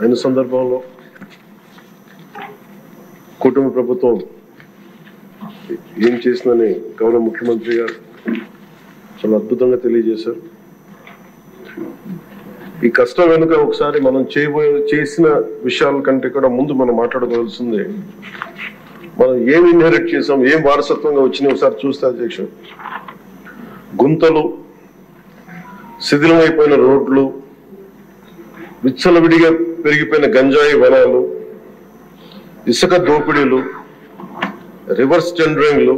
అయిన సందర్భంలో కుటుంబ ప్రభుత్వం ఏం చేసిందని గౌరవ ముఖ్యమంత్రి గారు చాలా అద్భుతంగా తెలియజేశారు. ఈ కష్టం వెనుక ఒకసారి మనం చేసిన విషయాల కంటే కూడా ముందు మనం మాట్లాడుకోవాల్సింది మనం ఏం ఇన్హెరిట్ చేసాం, ఏం వారసత్వంగా వచ్చినాయి ఒకసారి చూస్తే అధ్యక్ష, గుంతలు, శిథిలమైపోయిన రోడ్లు, విచ్చలవిడిగా పెరిగిపోయిన గంజాయి వనాలు, ఇసుక దోపిడీలు, రివర్స్ టెండరింగ్లు,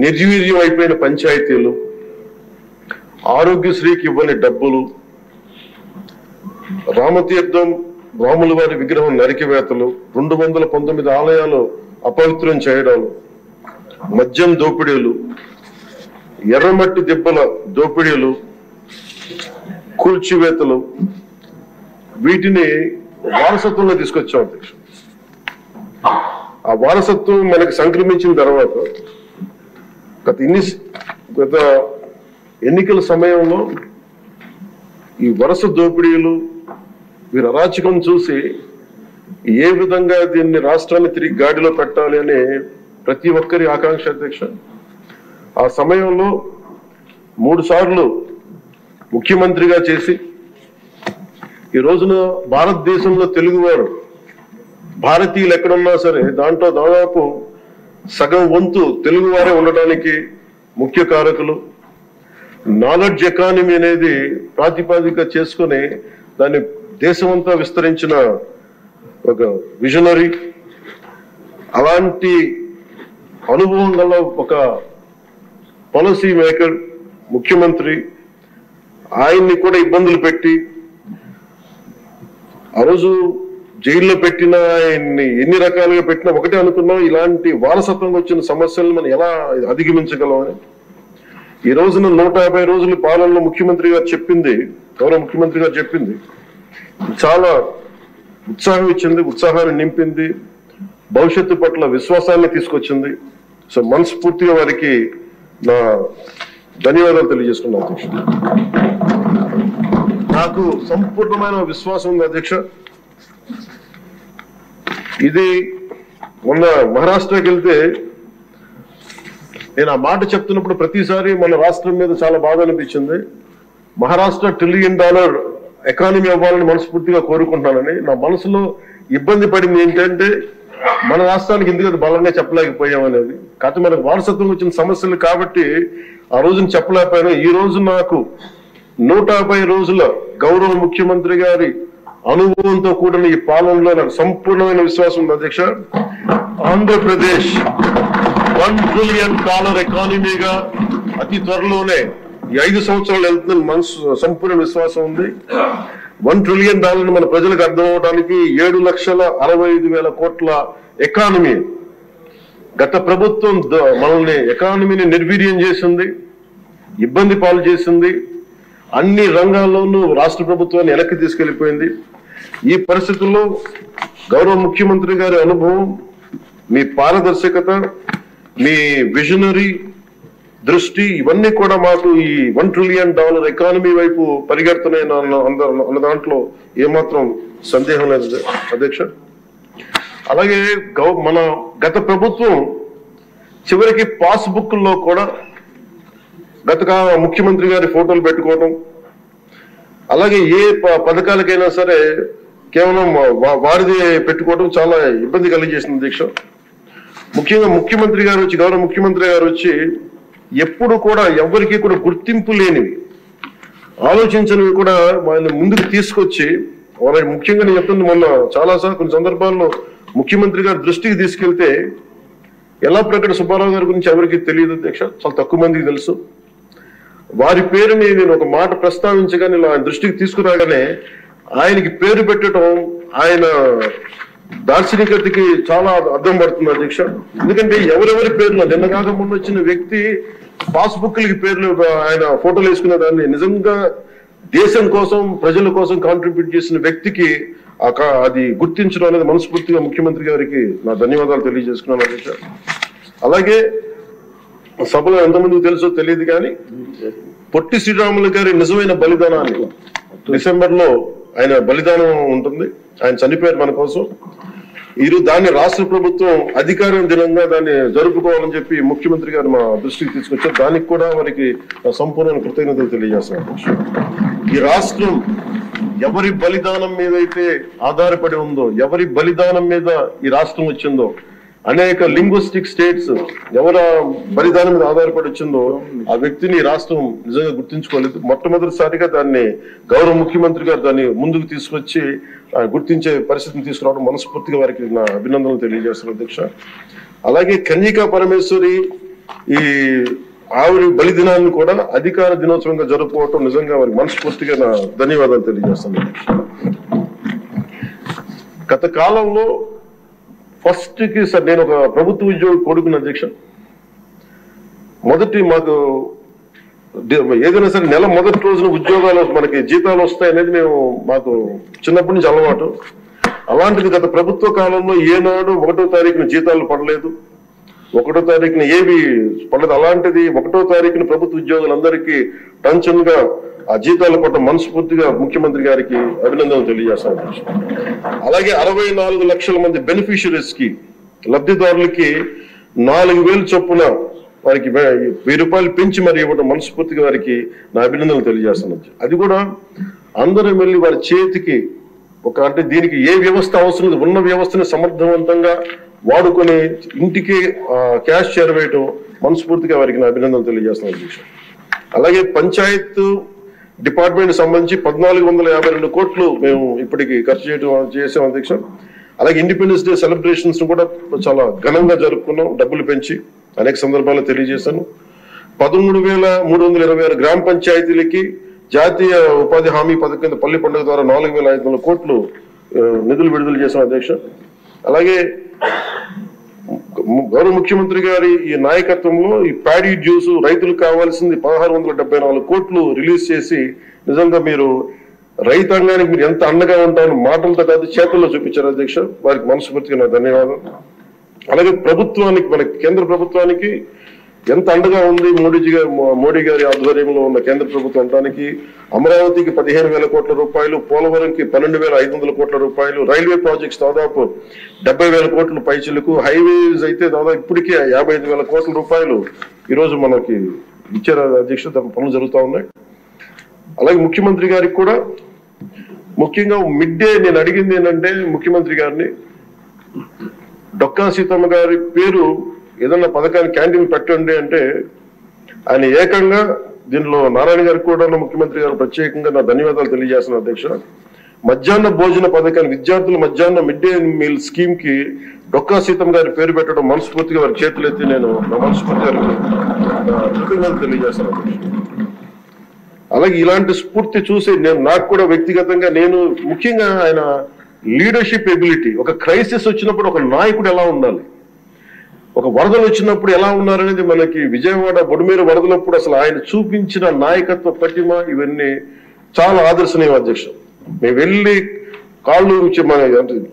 నిర్వీర్యం అయిపోయిన పంచాయతీలు, ఆరోగ్యశ్రీకి ఇవ్వని డబ్బులు, రామతీర్థం రాముల వారి విగ్రహం నరికివేతలు, 219 ఆలయాలు అపవిత్రం చేయడాలు, మద్యం దోపిడీలు, ఎర్రమట్టి దిబ్బల దోపిడీలు, కూల్చివేతలు, వీటిని వారసత్వంలో తీసుకొచ్చాం అధ్యక్ష. ఆ వారసత్వం మనకి సంక్రమించిన తర్వాత గత ఎన్నికల సమయంలో ఈ వరుస దోపిడీలు, వీరి అరాచకం చూసి ఏ విధంగా దీన్ని రాష్ట్రాన్ని తిరిగి గాడిలో పెట్టాలి అని ప్రతి ఒక్కరి ఆకాంక్ష అధ్యక్ష. ఆ సమయంలో 3 సార్లు ముఖ్యమంత్రిగా చేసి ఈ రోజున భారతదేశంలో తెలుగువారు, భారతీయులు ఎక్కడున్నా సరే దాంట్లో దాదాపు సగం వంతు తెలుగువారే ఉండటానికి ముఖ్య కారకులు. నాలెడ్జ్ ఎకానమీ అనేది ప్రాతిపదిక చేసుకుని దాన్ని దేశమంతా విస్తరించిన ఒక విజనరీ, అలాంటి అనుభవం గల ఒక పాలసీ మేకర్ ముఖ్యమంత్రి, ఆయన్ని కూడా ఇబ్బందులు పెట్టి ఆ రోజు జైల్లో పెట్టిన, ఆయన్ని ఎన్ని రకాలుగా పెట్టినా ఒకటే అనుకున్నాం, ఇలాంటి వారసత్వంగా వచ్చిన సమస్యలను మనం ఎలా అధిగమించగలం అని. ఈ రోజున 150 రోజుల పాలనలో ముఖ్యమంత్రి గారు చెప్పింది, గౌరవ ముఖ్యమంత్రి గారు చెప్పింది చాలా ఉత్సాహం ఇచ్చింది, ఉత్సాహాన్ని నింపింది, భవిష్యత్తు పట్ల విశ్వాసాన్ని తీసుకొచ్చింది. సో మనస్ఫూర్తిగా వారికి నా ధన్యవాదాలు తెలియజేసుకున్నాను అధ్యక్ష. నాకు సంపూర్ణమైన విశ్వాసం ఉంది అధ్యక్ష. ఇది మొన్న మహారాష్ట్రకి వెళ్తే నేను ఆ మాట చెప్తున్నప్పుడు ప్రతిసారి మన రాష్ట్రం మీద చాలా బాధ అనిపించింది. మహారాష్ట్ర $1 ట్రిలియన్ ఎకానమీ అవ్వాలని మనస్ఫూర్తిగా కోరుకుంటున్నానని. నా మనసులో ఇబ్బంది పడింది ఏంటంటే మన రాష్ట్రానికి ఎందుకు బలంగా చెప్పలేకపోయాం అనేది. కాకపోతే మనకు వారసత్వం వచ్చిన సమస్యలు కాబట్టి ఆ రోజున చెప్పలేకపోయాను. ఈ రోజు నాకు 150 రోజుల గౌరవ ముఖ్యమంత్రి గారి అనుభవంతో కూడిన ఈ పాలనలో నాకు సంపూర్ణమైన విశ్వాసం ఉంది అధ్యక్ష. ఆంధ్రప్రదేశ్ $1 ట్రిలియన్ ఎకానమీగా అతి త్వరలోనే ఈ 5 సంవత్సరాలు వెళ్తుందని మనసు సంపూర్ణ విశ్వాసం ఉంది. $1 ట్రిలియన్ మన ప్రజలకు అర్థం అవడానికి 7,65,000 కోట్ల ఎకానమీ. గత ప్రభుత్వం మనల్ని ఎకానమీని నిర్వీర్యం చేసింది, ఇబ్బంది పాలు చేసింది, అన్ని రంగాల్లోనూ రాష్ట్ర ప్రభుత్వాన్ని వెనక్కి తీసుకెళ్లిపోయింది. ఈ పరిస్థితుల్లో గౌరవ ముఖ్యమంత్రి గారి అనుభవం, మీ పారదర్శకత, మీ విజనరీ దృష్టి, ఇవన్నీ కూడా మాకు ఈ $1 ట్రిలియన్ ఎకానమీ వైపు పరిగెడుతున్నాయి అన్న దాంట్లో ఏమాత్రం సందేహం లేదు అధ్యక్ష. అలాగే మన గత ప్రభుత్వం చివరికి పాస్బుక్ల్లో కూడా గత ముఖ్యమంత్రి గారి ఫోటోలు పెట్టుకోవడం, అలాగే ఏ పథకాలకైనా సరే కేవలం వారిది పెట్టుకోవడం చాలా ఇబ్బంది కలిగజేసింది అధ్యక్ష. ముఖ్యంగా ముఖ్యమంత్రి గారు వచ్చి, గౌరవ ముఖ్యమంత్రి గారు వచ్చి ఎప్పుడు కూడా ఎవరికి కూడా గుర్తింపు లేనివి, ఆలోచించనివి కూడా వాళ్ళని ముందుకు తీసుకొచ్చి వాళ్ళకి ముఖ్యంగా నేను చెప్తుంది, మొన్న చాలాసార్లు కొన్ని సందర్భాల్లో ముఖ్యమంత్రి గారి దృష్టికి తీసుకెళ్తే ఎల్లాప్రగడ సుబ్బారావు గారి గురించి ఎవరికి తెలియదు అధ్యక్ష, చాలా తక్కువ మందికి తెలుసు. వారి పేరుని నేను ఒక మాట ప్రస్తావించగానే ఆయన దృష్టికి తీసుకురాగానే ఆయనకి పేరు పెట్టడం ఆయన దార్శనికతకి చాలా అర్థం పడుతుంది అధ్యక్ష. ఎందుకంటే ఎవరెవరి పేర్లు నిన్న కాక ముందు వచ్చిన వ్యక్తి పాస్బుక్లకి పేర్లు ఆయన ఫోటోలు వేసుకునే దాన్ని నిజంగా దేశం కోసం ప్రజల కోసం కాంట్రిబ్యూట్ చేసిన వ్యక్తికి అది గుర్తించడం అనేది మనస్ఫూర్తిగా ముఖ్యమంత్రి గారికి నా ధన్యవాదాలు తెలియజేసుకున్నాను అధ్యక్ష. అలాగే సభలో ఎంతమందికి తెలుసో తెలియదు కానీ పొట్టి శ్రీరాములు గారి నిజమైన బలిదానాన్ని డిసెంబర్లో ఆయన బలిదానం ఉంటుంది. ఆయన చనిపోయారు మన కోసం. ఈరోజు దాన్ని రాష్ట్ర ప్రభుత్వం అధికార దినంగా దాన్ని జరుపుకోవాలని చెప్పి ముఖ్యమంత్రి గారు మా దృష్టికి తీసుకొచ్చారు. దానికి కూడా వారికి సంపూర్ణ కృతజ్ఞతలు తెలియజేస్తున్నాను. ఈ రాష్ట్రం ఎవరి బలిదానం మీద అయితే ఆధారపడి ఉందో, ఎవరి బలిదానం మీద ఈ రాష్ట్రం వచ్చిందో, అనేక లింగ్విస్టిక్ స్టేట్స్ ఎవర బలిదానం మీద ఆధారపడి వచ్చిందో ఆ వ్యక్తిని రాష్ట్రం నిజంగా గుర్తించుకోలేదు. మొట్టమొదటిసారిగా దాన్ని గౌరవ ముఖ్యమంత్రి గారు దాన్ని ముందుకు తీసుకొచ్చి గుర్తించే పరిస్థితిని తీసుకురావడం మనస్ఫూర్తిగా వారికి నా అభినందనలు తెలియజేస్తున్నాను అధ్యక్ష. అలాగే కన్యకా పరమేశ్వరి ఈ ఆవిడ బలిదినాన్ని కూడా అధికార దినోత్సవంగా జరుపుకోవటం నిజంగా వారికి మనస్ఫూర్తిగా నా ధన్యవాదాలు తెలియజేస్తున్నాను. గత కాలంలో ఫస్ట్ కి సార్ నేను ఒక ప్రభుత్వ ఉద్యోగి కొడుకున్న అధ్యక్ష. మొదటి మాకు ఏదైనా సరే నెల మొదటి రోజున ఉద్యోగాలు మనకి జీతాలు వస్తాయనేది మాకు చిన్నప్పటి నుంచి అలవాటు. అలాంటిది గత ప్రభుత్వ కాలంలో ఏనాడు 1వ తారీఖున జీతాలు పడలేదు, 1వ తారీఖున ఏవి పడలేదు. అలాంటిది 1వ తారీఖున ప్రభుత్వ ఉద్యోగులందరికీ టెన్షన్ గా ఆ జీతాలు పట్ల మనస్ఫూర్తిగా ముఖ్యమంత్రి గారికి అభినందనలు తెలియజేస్తాను. అలాగే 64 లక్షల మంది బెనిఫిషియరీస్ కి లబ్ధిదారులకి 4,000 చొప్పున వారికి 1000 రూపాయలు పెంచి మరి ఇవ్వడం మనస్ఫూర్తిగా వారికి నా అభినందనలు తెలియజేస్తాను. అది కూడా అందరూ వెళ్ళి వారి చేతికి అంటే దీనికి ఏ వ్యవస్థ అవసరం ఉన్న వ్యవస్థని సమర్థవంతంగా వాడుకొని ఇంటికి క్యాష్ చేరవేయటం మనస్ఫూర్తిగా వారికి నా అభినందనలు తెలియజేస్తున్నాను. అలాగే పంచాయత్ డిపార్ట్మెంట్ సంబంధించి 1452 కోట్లు మేము ఇప్పటికి ఖర్చు చేసాం అధ్యక్ష. అలాగే ఇండిపెండెన్స్ డే సెలబ్రేషన్స్ కూడా చాలా ఘనంగా జరుపుకున్నాం, డబ్బులు పెంచి అనేక సందర్భాల్లో తెలియజేశాను. 13,326 గ్రామ పంచాయతీలకి జాతీయ ఉపాధి హామీ పథకం కింద పల్లి పండుగ ద్వారా 4,500 కోట్లు నిధులు విడుదల చేశాం అధ్యక్ష. అలాగే గౌరవ ముఖ్యమంత్రి గారి ఈ నాయకత్వంలో ఈ ప్యాడీ డ్యూస్ రైతులకు కావాల్సింది 1,674 కోట్లు రిలీజ్ చేసి నిజంగా మీరు రైతాంగానికి మీరు ఎంత అండగా ఉంటారని మాటలతో కాదు చేతుల్లో చూపించారు అధ్యక్ష. వారికి మనస్ఫూర్తిగా నా ధన్యవాదాలు. అలాగే ప్రభుత్వానికి మన కేంద్ర ప్రభుత్వానికి ఎంత అండగా ఉంది మోడీ గారి ఆధ్వర్యంలో ఉన్న కేంద్ర ప్రభుత్వం అంటానికి అమరావతికి 15,000 కోట్ల రూపాయలు, పోలవరంకి 12,500 కోట్ల రూపాయలు, రైల్వే ప్రాజెక్ట్స్ దాదాపు 70,000 కోట్ల పైచిలకు, హైవేస్ అయితే దాదాపు ఇప్పటికే 55,000 కోట్ల రూపాయలు ఈరోజు మనకి ఇచ్చారు అధ్యక్ష. పనులు జరుగుతూ ఉన్నాయి. అలాగే ముఖ్యమంత్రి గారికి కూడా ముఖ్యంగా మిడ్ డే నేను అడిగింది ఏంటంటే ముఖ్యమంత్రి గారిని డొక్కా సీతమ్మ గారి పేరు ఏదన్నా పథకాన్ని క్యాంటీన్ పెట్టండి అంటే ఆయన ఏకంగా దీనిలో నారాయణ గారికి కూడా ముఖ్యమంత్రి గారు ప్రత్యేకంగా నా ధన్యవాదాలు తెలియజేస్తున్నాను అధ్యక్ష. మధ్యాహ్న భోజన పథకాన్ని విద్యార్థుల మధ్యాహ్న మిడ్ డే మీల్ స్కీమ్ కి డొక్కా సీతమ్మ గారి పేరు పెట్టడం మనస్ఫూర్తిగా వారి చేతులు ఎత్తి నేను నా మనస్ఫూర్తిగా కృతజ్ఞతలు తెలియజేస్తున్నాను అధ్యక్ష. అలాగే ఇలాంటి స్ఫూర్తి చూసి నాకు కూడా వ్యక్తిగతంగా నేను ముఖ్యంగా ఆయన లీడర్షిప్ ఎబిలిటీ, ఒక క్రైసిస్ వచ్చినప్పుడు ఒక నాయకుడు ఎలా ఉండాలి, ఒక వరదలు వచ్చినప్పుడు ఎలా ఉన్నారనేది మనకి విజయవాడ బొడుమేరు వరదలప్పుడు అసలు ఆయన చూపించిన నాయకత్వ పటిమ ఇవన్నీ చాలా ఆదర్శనీయం అధ్యక్ష. మేము వెళ్ళి కాళ్ళు మన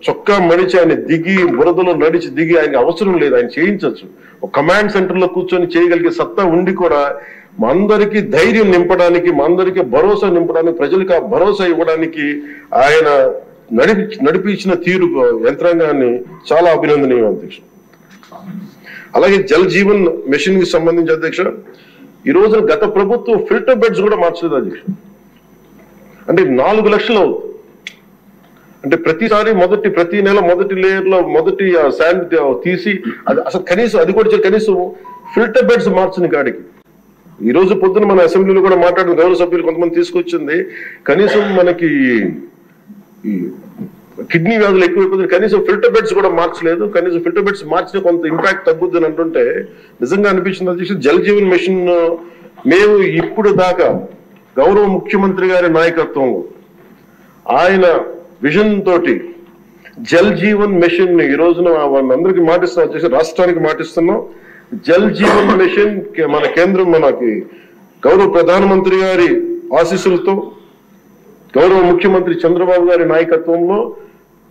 చొక్కా మడిచి ఆయన దిగి బురదలో నడిచి దిగి ఆయన అవసరం లేదు, ఆయన చేయించవచ్చు. ఒక కమాండ్ సెంటర్ లో కూర్చొని చేయగలిగే సత్తా ఉండి కూడా మా అందరికీ ధైర్యం నింపడానికి, మా అందరికీ భరోసా నింపడానికి, ప్రజలకు ఆ భరోసా ఇవ్వడానికి ఆయన నడిపించిన తీరు యంత్రాంగాన్ని చాలా అభినందనీయం అధ్యక్ష. అలాగే జల్ జీవన్ మిషన్ కి సంబంధించి అధ్యక్ష ఈ రోజు గత ప్రభుత్వం ఫిల్టర్ బెడ్స్ కూడా మార్చలేదు అధ్యక్ష. అంటే 4 లక్షలు అవుతుంది. అంటే ప్రతిసారి ప్రతి నెల మొదటి లేయర్ లో మొదటి శాండ్ తీసి అది అసలు కనీసం అది కూడా కనీసం ఫిల్టర్ బెడ్స్ మార్చని కాడికి ఈ రోజు పొద్దున మన అసెంబ్లీలో కూడా మాట్లాడిన గౌరవ సభ్యులు కొంతమంది తీసుకొచ్చింది కనీసం మనకి ఈ కిడ్నీ వ్యాధులు ఎక్కువైపోతుంది, కనీసం ఫిల్టర్ బెడ్స్ కూడా మార్చలేదు. కనీసం ఫిల్టర్ బెడ్స్ మార్చిన కొంత ఇంపాక్ట్ తగ్గుద్దని అంటుంటే నిజంగా అనిపించింది అధ్యక్ష. జల్ జీవన్ మిషన్ మేము ఇప్పుడు దాకా గౌరవ ముఖ్యమంత్రి గారి నాయకత్వంలో ఆయన విజన్ తోటి జల్ జీవన్ మిషన్ ని ఈ రోజున అందరికి మాటిస్తున్నాం అధ్యక్ష, రాష్ట్రానికి మాటిస్తున్నాం. జల్ జీవన్ మిషన్ మన కేంద్రం మనకి గౌరవ ప్రధానమంత్రి గారి ఆశీస్సులతో గౌరవ ముఖ్యమంత్రి చంద్రబాబు గారి నాయకత్వంలో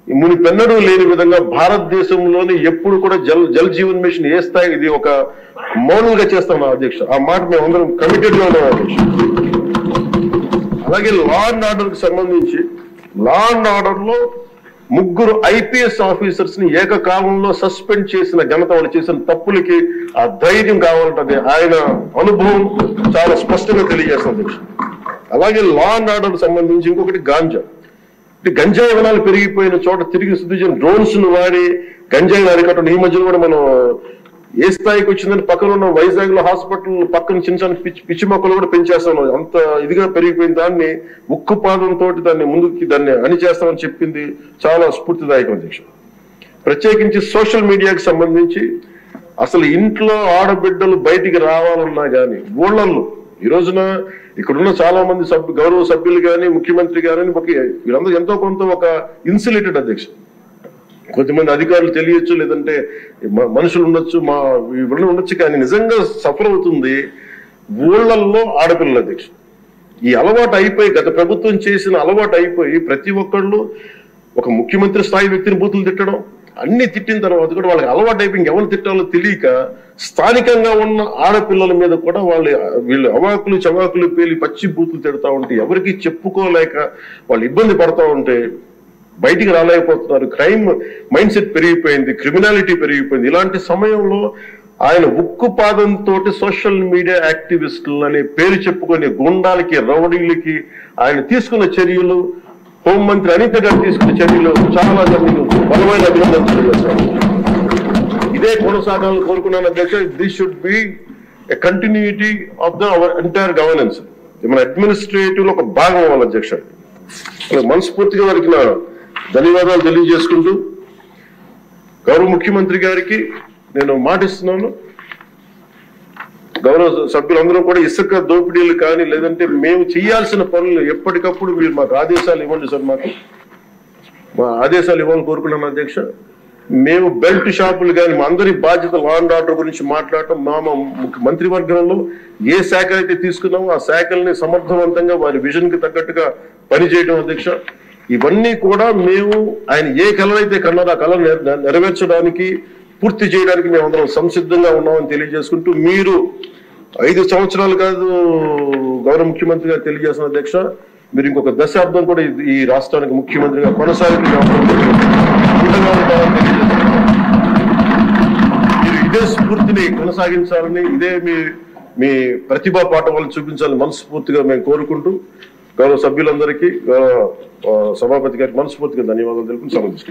మునిపెన్నడూ లేని విధంగా భారతదేశంలోని ఎప్పుడు కూడా జల్ జీవన్ మిషన్ ఏ స్థాయి ఇది ఒక మోడల్ గా చేస్తాం అధ్యక్ష. ఆ మాట మేము అందరం కమిటెడ్ గా ఉన్నాం అధ్యక్ష. అలాగే లా అండ్ ఆర్డర్ కి సంబంధించి లా అండ్ ఆర్డర్ లో 3 IPS ఆఫీసర్స్ ని ఏకకాలంలో సస్పెండ్ చేసిన ఘనత, వాళ్ళు చేసిన తప్పులకి ఆ ధైర్యం కావాలంటే ఆయన అనుభవం చాలా స్పష్టంగా తెలియజేస్తుంది. అలాగే లా అండ్ ఆర్డర్ సంబంధించి ఇంకొకటి గంజాయి వనాలు పెరిగిపోయిన చోట తిరిగి శుద్ధి డ్రోన్స్ ను వాడి గంజాయి అరికట్టడం. ఈ మధ్యలో కూడా మనం ఏ స్థాయికి వచ్చిందని పక్కన ఉన్న వైజాగ్ లో హాస్పిటల్ పక్కన చిన్న చిన్న పిచ్చి మొక్కలు కూడా పెంచేస్తాం. అంత ఇదిగా పెరిగిపోయిన దాన్ని ఉక్కుపాదంతో దాన్ని అణిచేస్తామని చెప్పింది చాలా స్ఫూర్తిదాయకం అధ్యక్ష. ప్రత్యేకించి సోషల్ మీడియాకి సంబంధించి అసలు ఇంట్లో ఆడబిడ్డలు బయటికి రావాలన్నా కానీ ఊళ్ళల్లో ఈ రోజున ఇక్కడున్న చాలా మంది గౌరవ సభ్యులు కానీ ముఖ్యమంత్రి కానీ వీళ్ళందరూ ఎంతో కొంత ఒక ఇన్సులేటెడ్ అధ్యక్ష. కొంతమంది అధికారులు తెలియచ్చు, లేదంటే మనుషులు ఉండొచ్చు, ఇవన్నీ ఉండొచ్చు, కానీ నిజంగా సఫర్ అవుతుంది ఊళ్ళల్లో ఆడపిల్లల అధ్యక్ష. ఈ అలవాటు అయిపోయి, గత ప్రభుత్వం చేసిన అలవాటు అయిపోయి ప్రతి ఒక్కళ్ళు ఒక ముఖ్యమంత్రి స్థాయి వ్యక్తిని బూతులు తిట్టడం, అన్ని తిట్టిన తర్వాత కూడా వాళ్ళకి అలవాటు అయిపోయి ఇంకెవరు తిట్టాలో తెలియక స్థానికంగా ఉన్న ఆడపిల్లల మీద కూడా వీళ్ళు అవాకులు చవాకులు పేలి పచ్చి బూతులు తిడతా ఉంటే ఎవరికి చెప్పుకోలేక వాళ్ళు ఇబ్బంది పడతా ఉంటే బయటికి రాలేకపోతున్నారు. క్రైమ్ మైండ్ సెట్ పెరిగిపోయింది, క్రిమినాలిటీ పెరిగిపోయింది. ఇలాంటి సమయంలో ఆయన ఉక్కుపాదంతో సోషల్ మీడియా యాక్టివిస్టులు అనే పేరు చెప్పుకునే గుండాలకి, రౌడీలకి ఆయన తీసుకున్న చర్యలు, హోంమంత్రి అనిత గారు తీసుకున్న చర్యలు చాలా బలమైన అభినందనలు తెలియజేస్తారు. ఇదే కొనసాగాలని కోరుకున్నాను అధ్యక్ష. This should be a continuity of our entire governance. మన అడ్మినిస్ట్రేటివ్ లో ఒక భాగం అవ్వాలి అధ్యక్ష. మనస్ఫూర్తిగా వారికి నా ధన్యవాదాలు తెలియజేసుకుంటూ గౌరవ ముఖ్యమంత్రి గారికి నేను మాటిస్తున్నాను, గౌరవ సభ్యులందరూ కూడా ఇసుక దోపిడీలు కానీ లేదంటే మేము చేయాల్సిన పనులు ఎప్పటికప్పుడు మీరు మాకు ఆదేశాలు ఇవ్వండి సార్. మా ఆదేశాలు ఇవ్వాలని కోరుకున్నాను అధ్యక్ష. మేము బెల్ట్ షాపులు కానీ మా అందరి బాధ్యత లా అండ్ ఆర్డర్ గురించి మాట్లాడటం, మా మంత్రివర్గంలో ఏ శాఖ అయితే తీసుకున్నామో ఆ శాఖల్ని సమర్థవంతంగా వారి విజన్ కి తగ్గట్టుగా పనిచేయడం అధ్యక్ష. ఇవన్నీ కూడా మేము ఆయన ఏ కళ అయితే కన్నారో ఆ కళ నెరవేర్చడానికి, పూర్తి చేయడానికి మేమందరం సంసిద్ధంగా ఉన్నామని తెలియజేసుకుంటూ, మీరు 5 సంవత్సరాలు కాదు గౌరవ ముఖ్యమంత్రి గారు తెలియజేసిన అధ్యక్ష, మీరు ఇంకొక దశాబ్దం కూడా ఈ రాష్ట్రానికి ముఖ్యమంత్రిగా మీరు ఇదే స్ఫూర్తిని కొనసాగించాలని, ఇదే మీ ప్రతిభా పాఠవాలు చూపించాలని మనస్ఫూర్తిగా మేము కోరుకుంటూ గౌరవ సభ్యులందరికీ, సభాపతి గారికి మనస్ఫూర్తిగా ధన్యవాదాలు తెలుపుకుంటూ సమర్థిస్తున్నాను.